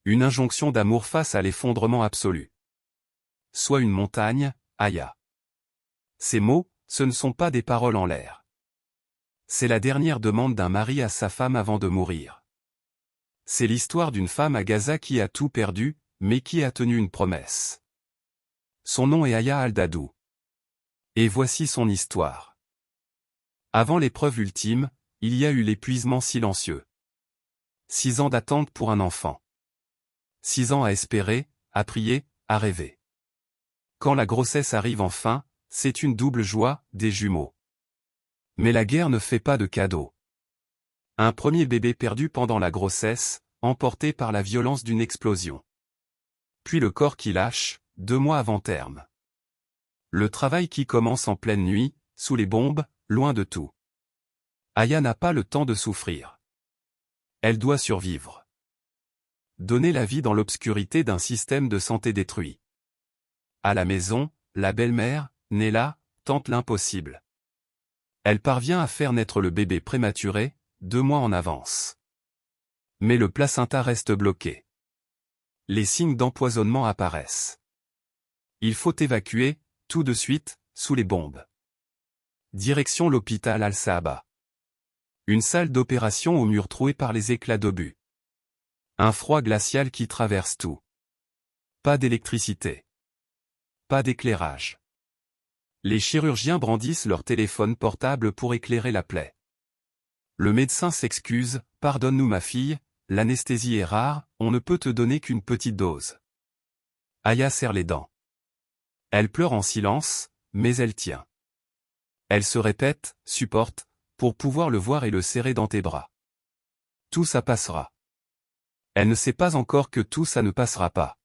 Une injonction d'amour face à l'effondrement absolu. Sois une montagne, Aya. Ces mots, ce ne sont pas des paroles en l'air. C'est la dernière demande d'un mari à sa femme avant de mourir. C'est l'histoire d'une femme à Gaza qui a tout perdu, mais qui a tenu une promesse. Son nom est Aya Al-Dadou. Et voici son histoire. Avant l'épreuve ultime, il y a eu l'épuisement silencieux. 6 ans d'attente pour un enfant. 6 ans à espérer, à prier, à rêver. Quand la grossesse arrive enfin, c'est une double joie, des jumeaux. Mais la guerre ne fait pas de cadeaux. Un premier bébé perdu pendant la grossesse, emporté par la violence d'une explosion. Puis le corps qui lâche, 2 mois avant terme. Le travail qui commence en pleine nuit, sous les bombes, loin de tout. Aya n'a pas le temps de souffrir. Elle doit survivre. Donner la vie dans l'obscurité d'un système de santé détruit. À la maison, la belle-mère, Nella, tente l'impossible. Elle parvient à faire naître le bébé prématuré, 2 mois en avance. Mais le placenta reste bloqué. Les signes d'empoisonnement apparaissent. Il faut évacuer, tout de suite, sous les bombes. Direction l'hôpital Al-Saaba. Une salle d'opération aux murs troués par les éclats d'obus. Un froid glacial qui traverse tout. Pas d'électricité. Pas d'éclairage. Les chirurgiens brandissent leur téléphone portable pour éclairer la plaie. Le médecin s'excuse, « Pardonne-nous ma fille, l'anesthésie est rare, on ne peut te donner qu'une petite dose. » Aya serre les dents. Elle pleure en silence, mais elle tient. Elle se répète, « Supporte, pour pouvoir le voir et le serrer dans tes bras. Tout ça passera. » Elle ne sait pas encore que tout ça ne passera pas.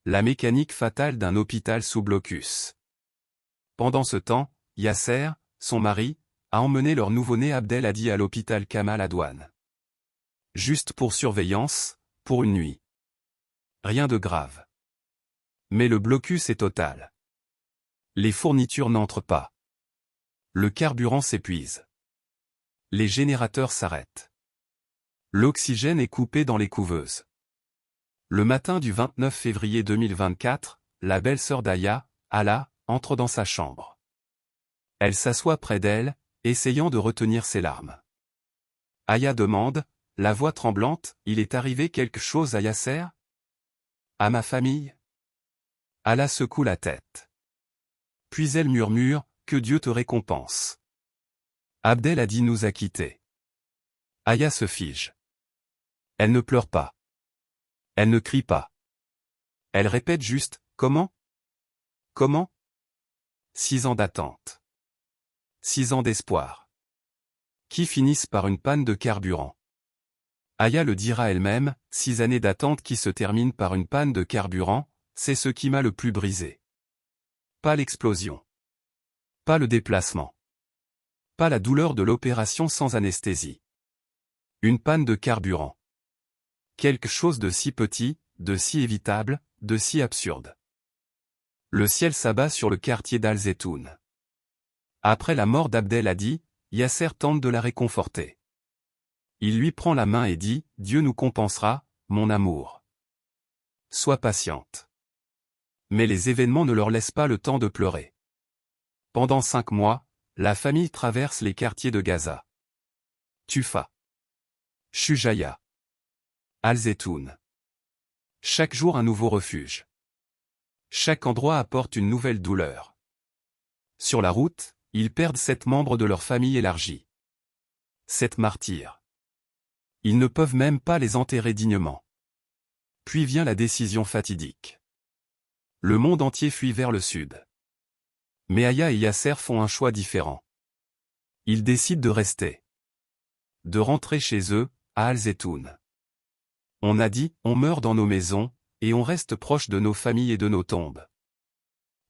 La mécanique fatale d'un hôpital sous blocus. Pendant ce temps, Yasser, son mari, a emmené leur nouveau-né Abdel Hadi à l'hôpital Kamal Adwan. Juste pour surveillance, pour une nuit. Rien de grave. Mais le blocus est total. Les fournitures n'entrent pas. Le carburant s'épuise. Les générateurs s'arrêtent. L'oxygène est coupé dans les couveuses. Le matin du 29 février 2024, la belle-sœur d'Aya, Hala, entre dans sa chambre. Elle s'assoit près d'elle, essayant de retenir ses larmes. Aya demande, la voix tremblante, « Il est arrivé quelque chose à Yasser? À ma famille ?» Hala secoue la tête. Puis elle murmure, « Que Dieu te récompense. Abdel Hadi nous a quittés. » Aya se fige. Elle ne pleure pas. Elle ne crie pas. Elle répète juste, « Comment? Comment? » 6 ans d'attente. 6 ans d'espoir. Qui finissent par une panne de carburant. Aya le dira elle-même, 6 années d'attente qui se terminent par une panne de carburant, c'est ce qui m'a le plus brisé. Pas l'explosion. Pas le déplacement. Pas la douleur de l'opération sans anesthésie. Une panne de carburant. Quelque chose de si petit, de si évitable, de si absurde. Le ciel s'abat sur le quartier d'Al-Zetoun. Après la mort d'Abdel Hadi, Yasser tente de la réconforter. Il lui prend la main et dit, « Dieu nous compensera, mon amour. Sois patiente. » Mais les événements ne leur laissent pas le temps de pleurer. Pendant 5 mois, la famille traverse les quartiers de Gaza. Tufa. Shujaya. Al-Zetoun. Chaque jour un nouveau refuge. Chaque endroit apporte une nouvelle douleur. Sur la route, ils perdent 7 membres de leur famille élargie. 7 martyrs. Ils ne peuvent même pas les enterrer dignement. Puis vient la décision fatidique. Le monde entier fuit vers le sud. Mais Aya et Yasser font un choix différent. Ils décident de rester. De rentrer chez eux, à Al-Zetoun. On a dit, on meurt dans nos maisons, et on reste proche de nos familles et de nos tombes.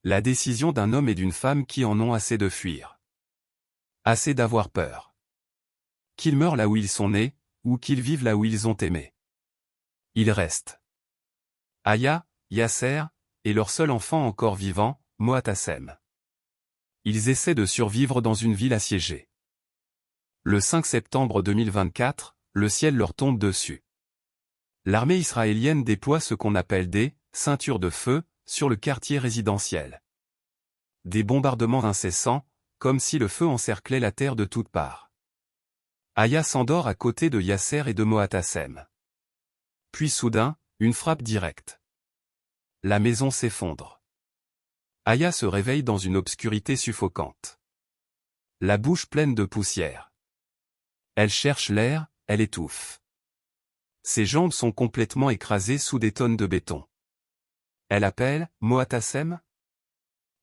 La décision d'un homme et d'une femme qui en ont assez de fuir. Assez d'avoir peur. Qu'ils meurent là où ils sont nés, ou qu'ils vivent là où ils ont aimé. Ils restent. Aya, Yasser, et leur seul enfant encore vivant, Moatassem. Ils essaient de survivre dans une ville assiégée. Le 5 septembre 2024, le ciel leur tombe dessus. L'armée israélienne déploie ce qu'on appelle des « ceintures de feu » sur le quartier résidentiel. Des bombardements incessants, comme si le feu encerclait la terre de toutes parts. Aya s'endort à côté de Yasser et de Moatassem. Puis soudain, une frappe directe. La maison s'effondre. Aya se réveille dans une obscurité suffocante. La bouche pleine de poussière. Elle cherche l'air, elle étouffe. Ses jambes sont complètement écrasées sous des tonnes de béton. Elle appelle « Moatassem » ?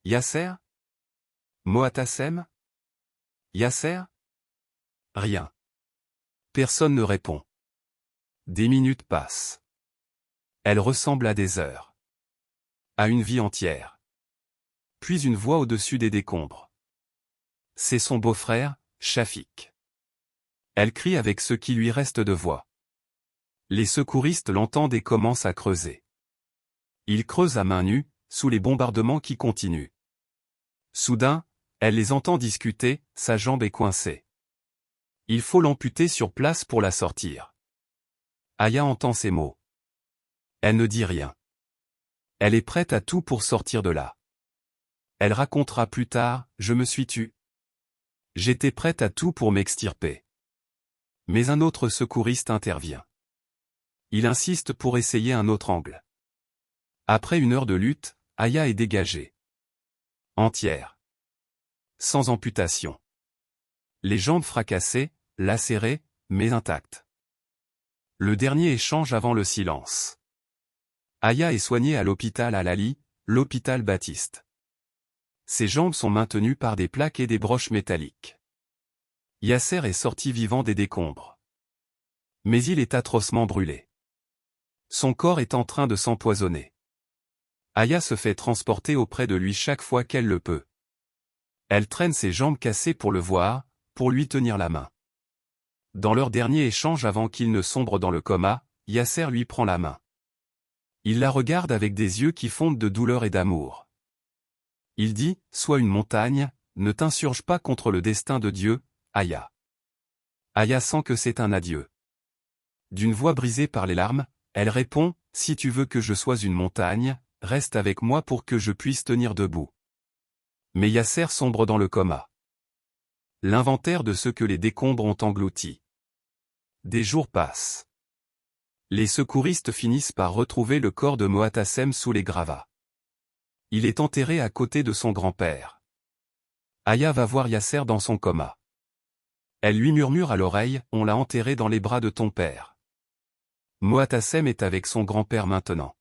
Yasser ? Moatassem ? Yasser ? Rien. Personne ne répond. Des minutes passent. Elle ressemble à des heures. À une vie entière. Puis une voix au-dessus des décombres. C'est son beau-frère, Shafik. Elle crie avec ce qui lui reste de voix. Les secouristes l'entendent et commencent à creuser. Ils creusent à main nue, sous les bombardements qui continuent. Soudain, elle les entend discuter, sa jambe est coincée. Il faut l'amputer sur place pour la sortir. Aya entend ces mots. Elle ne dit rien. Elle est prête à tout pour sortir de là. Elle racontera plus tard, je me suis tue. J'étais prête à tout pour m'extirper. Mais un autre secouriste intervient. Il insiste pour essayer un autre angle. Après une heure de lutte, Aya est dégagée. Entière. Sans amputation. Les jambes fracassées, lacérées, mais intactes. Le dernier échange avant le silence. Aya est soignée à l'hôpital Al-Ali, l'hôpital Baptiste. Ses jambes sont maintenues par des plaques et des broches métalliques. Yasser est sorti vivant des décombres. Mais il est atrocement brûlé. Son corps est en train de s'empoisonner. Aya se fait transporter auprès de lui chaque fois qu'elle le peut. Elle traîne ses jambes cassées pour le voir, pour lui tenir la main. Dans leur dernier échange avant qu'il ne sombre dans le coma, Yasser lui prend la main. Il la regarde avec des yeux qui fondent de douleur et d'amour. Il dit, « Sois une montagne, ne t'insurge pas contre le destin de Dieu, Aya. » Aya sent que c'est un adieu. D'une voix brisée par les larmes, elle répond, « Si tu veux que je sois une montagne, reste avec moi pour que je puisse tenir debout. » Mais Yasser sombre dans le coma. L'inventaire de ce que les décombres ont englouti. Des jours passent. Les secouristes finissent par retrouver le corps de Moatassem sous les gravats. Il est enterré à côté de son grand-père. Aya va voir Yasser dans son coma. Elle lui murmure à l'oreille, « On l'a enterré dans les bras de ton père. Moatassem est avec son grand-père maintenant.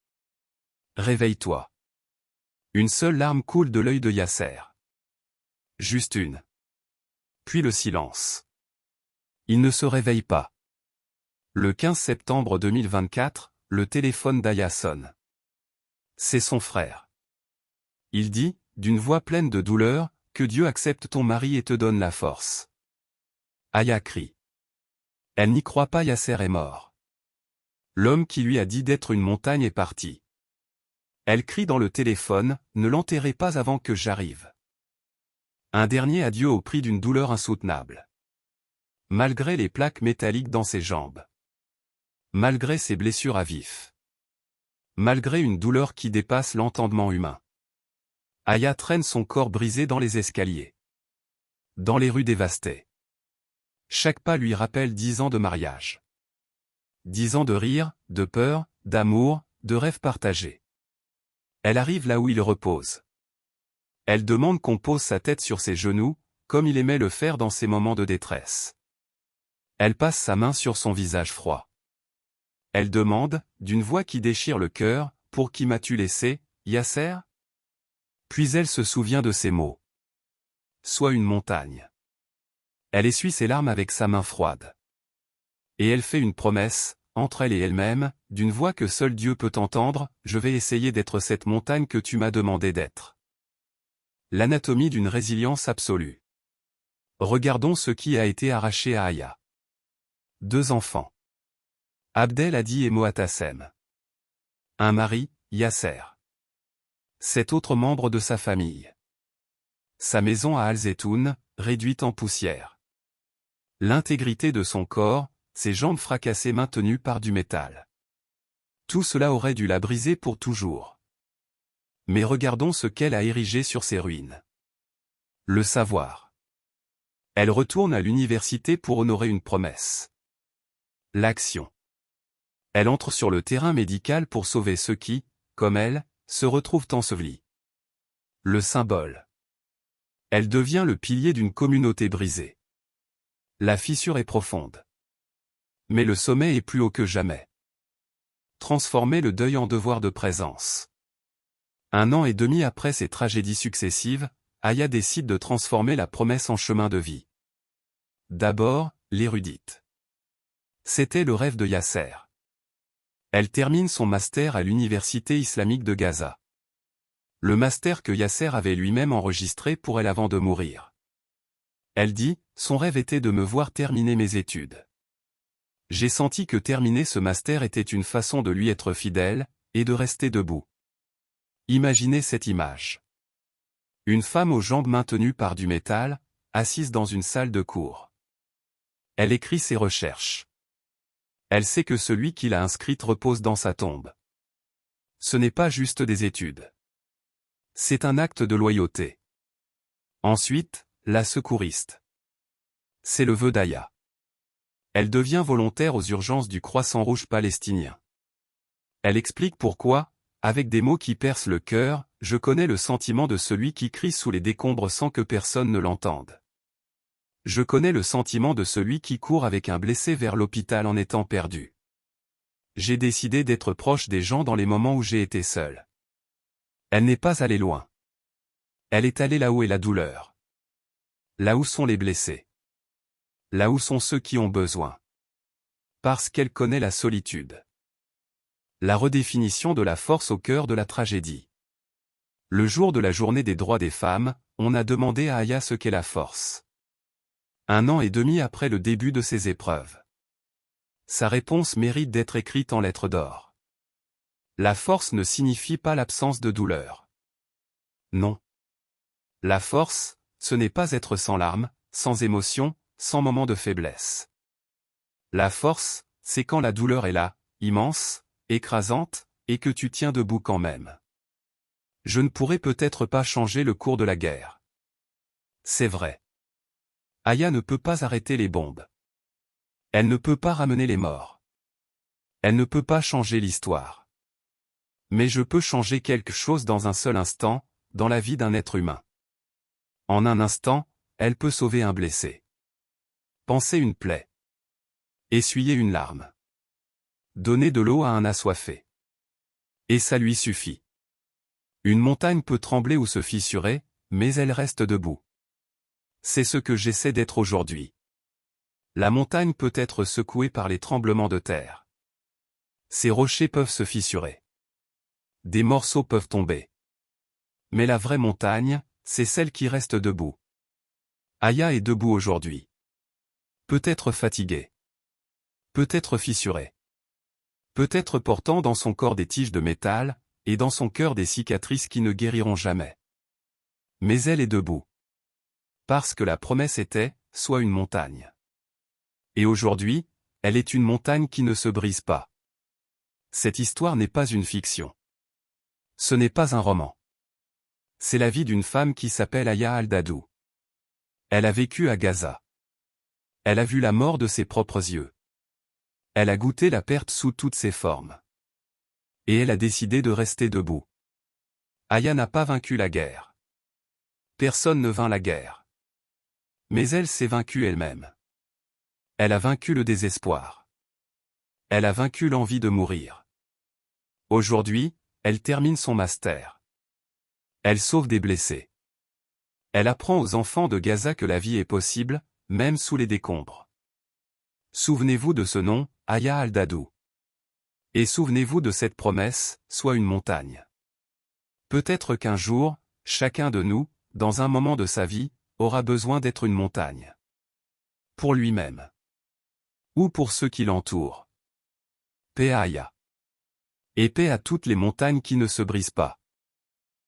Réveille-toi. » Une seule larme coule de l'œil de Yasser. Juste une. Puis le silence. Il ne se réveille pas. Le 15 septembre 2024, le téléphone d'Aya sonne. C'est son frère. Il dit, d'une voix pleine de douleur, « Que Dieu accepte ton mari et te donne la force. » Aya crie. Elle n'y croit pas, Yasser est mort. L'homme qui lui a dit d'être une montagne est parti. Elle crie dans le téléphone, « Ne l'enterrez pas avant que j'arrive. » Un dernier adieu au prix d'une douleur insoutenable. Malgré les plaques métalliques dans ses jambes. Malgré ses blessures à vif. Malgré une douleur qui dépasse l'entendement humain. Aya traîne son corps brisé dans les escaliers. Dans les rues dévastées. Chaque pas lui rappelle 10 ans de mariage. 10 ans de rire, de peur, d'amour, de rêves partagés. Elle arrive là où il repose. Elle demande qu'on pose sa tête sur ses genoux, comme il aimait le faire dans ses moments de détresse. Elle passe sa main sur son visage froid. Elle demande, d'une voix qui déchire le cœur, « Pour qui m'as-tu laissé, Yasser ?» Puis elle se souvient de ces mots. « Sois une montagne. » Elle essuie ses larmes avec sa main froide. Et elle fait une promesse, entre elle et elle-même, d'une voix que seul Dieu peut entendre, « Je vais essayer d'être cette montagne que tu m'as demandé d'être. » L'anatomie d'une résilience absolue. Regardons ce qui a été arraché à Aya. 2 enfants. Abdel Hadi et Moatassem. Un mari, Yasser. 7 autres membres de sa famille. Sa maison à Al-Zetoun, réduite en poussière. L'intégrité de son corps, ses jambes fracassées maintenues par du métal. Tout cela aurait dû la briser pour toujours. Mais regardons ce qu'elle a érigé sur ses ruines. Le savoir. Elle retourne à l'université pour honorer une promesse. L'action. Elle entre sur le terrain médical pour sauver ceux qui, comme elle, se retrouvent ensevelis. Le symbole. Elle devient le pilier d'une communauté brisée. La fissure est profonde. Mais le sommet est plus haut que jamais. Transformer le deuil en devoir de présence. 1 an et demi après ces tragédies successives, Aya décide de transformer la promesse en chemin de vie. D'abord, l'érudite. C'était le rêve de Yasser. Elle termine son master à l'université islamique de Gaza. Le master que Yasser avait lui-même enregistré pour elle avant de mourir. Elle dit, son rêve était de me voir terminer mes études. J'ai senti que terminer ce master était une façon de lui être fidèle, et de rester debout. Imaginez cette image. Une femme aux jambes maintenues par du métal, assise dans une salle de cours. Elle écrit ses recherches. Elle sait que celui qui l'a inscrite repose dans sa tombe. Ce n'est pas juste des études. C'est un acte de loyauté. Ensuite, la secouriste. C'est le vœu d'Aya. Elle devient volontaire aux urgences du Croissant Rouge palestinien. Elle explique pourquoi, avec des mots qui percent le cœur, je connais le sentiment de celui qui crie sous les décombres sans que personne ne l'entende. Je connais le sentiment de celui qui court avec un blessé vers l'hôpital en étant perdu. J'ai décidé d'être proche des gens dans les moments où j'ai été seul. Elle n'est pas allée loin. Elle est allée là où est la douleur. Là où sont les blessés. Là où sont ceux qui ont besoin. Parce qu'elle connaît la solitude. La redéfinition de la force au cœur de la tragédie. Le jour de la journée des droits des femmes, on a demandé à Aya ce qu'est la force. 1 an et demi après le début de ces épreuves. Sa réponse mérite d'être écrite en lettres d'or. La force ne signifie pas l'absence de douleur. Non. La force, ce n'est pas être sans larmes, sans émotion, sans moment de faiblesse. La force, c'est quand la douleur est là, immense, écrasante, et que tu tiens debout quand même. Je ne pourrai peut-être pas changer le cours de la guerre. C'est vrai. Aya ne peut pas arrêter les bombes. Elle ne peut pas ramener les morts. Elle ne peut pas changer l'histoire. Mais je peux changer quelque chose dans un seul instant, dans la vie d'un être humain. En un instant, elle peut sauver un blessé. Panser une plaie. Essuyer une larme. Donner de l'eau à un assoiffé. Et ça lui suffit. Une montagne peut trembler ou se fissurer, mais elle reste debout. C'est ce que j'essaie d'être aujourd'hui. La montagne peut être secouée par les tremblements de terre. Ces rochers peuvent se fissurer. Des morceaux peuvent tomber. Mais la vraie montagne, c'est celle qui reste debout. Aya est debout aujourd'hui. Peut-être fatiguée. Peut-être fissurée. Peut-être portant dans son corps des tiges de métal, et dans son cœur des cicatrices qui ne guériront jamais. Mais elle est debout. Parce que la promesse était, sois une montagne. Et aujourd'hui, elle est une montagne qui ne se brise pas. Cette histoire n'est pas une fiction. Ce n'est pas un roman. C'est la vie d'une femme qui s'appelle Aya Al-Dadou. Elle a vécu à Gaza. Elle a vu la mort de ses propres yeux. Elle a goûté la perte sous toutes ses formes. Et elle a décidé de rester debout. Aya n'a pas vaincu la guerre. Personne ne vainc la guerre. Mais elle s'est vaincue elle-même. Elle a vaincu le désespoir. Elle a vaincu l'envie de mourir. Aujourd'hui, elle termine son master. Elle sauve des blessés. Elle apprend aux enfants de Gaza que la vie est possible, même sous les décombres. Souvenez-vous de ce nom, Aya Al-Dadou. Et souvenez-vous de cette promesse, sois une montagne. Peut-être qu'un jour, chacun de nous, dans un moment de sa vie, aura besoin d'être une montagne. Pour lui-même. Ou pour ceux qui l'entourent. Paix à Aya. Et paix à toutes les montagnes qui ne se brisent pas.